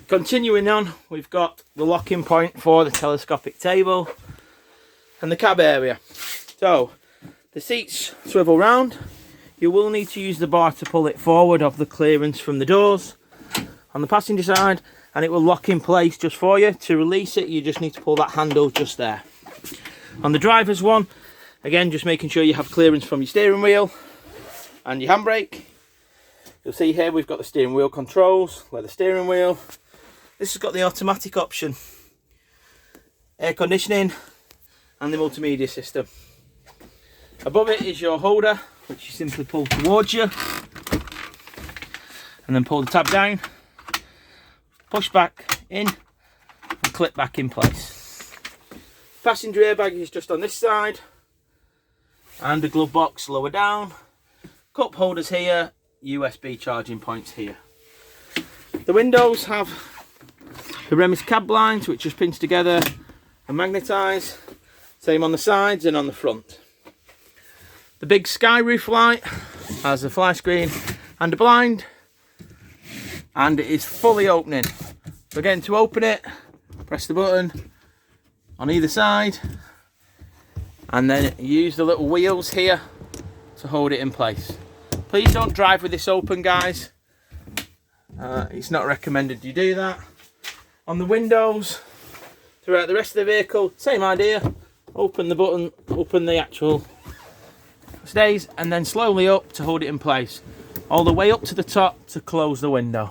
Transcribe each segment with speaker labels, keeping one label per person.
Speaker 1: Continuing on, we've got the locking point for the telescopic table and the cab area. So the seats swivel round. You will need to use the bar to pull it forward of the clearance from the doors on the passenger side, and it will lock in place just for you. To release it, you just need to pull that handle just there. On the driver's one, again, just making sure you have clearance from your steering wheel and your handbrake. You'll see here we've got the steering wheel controls, leather steering wheel. This has got the automatic option, air conditioning and the multimedia system. Above it is your holder, which you simply pull towards you and then pull the tab down, push back in and clip back in place. Passenger airbag is just on this side and a glove box lower down. Cup holders here, USB charging points here. The windows have the Remis cab blinds, which just pinch together and magnetise. Same on the sides and on the front. The big sky roof light has a fly screen and a blind, and it is fully opening. So again, to open it, press the button on either side and then use the little wheels here to hold it in place. Please don't drive with this open, guys. It's not recommended you do that. On the windows throughout the rest of the vehicle, same idea. Open the button, open the actual stays, and then slowly up to hold it in place. All the way up to the top to close the window.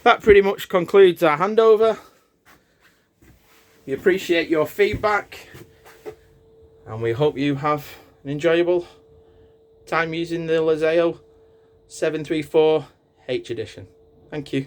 Speaker 1: That pretty much concludes our handover. We appreciate your feedback and we hope you have an enjoyable time using the Lyseo 734H edition. Thank you.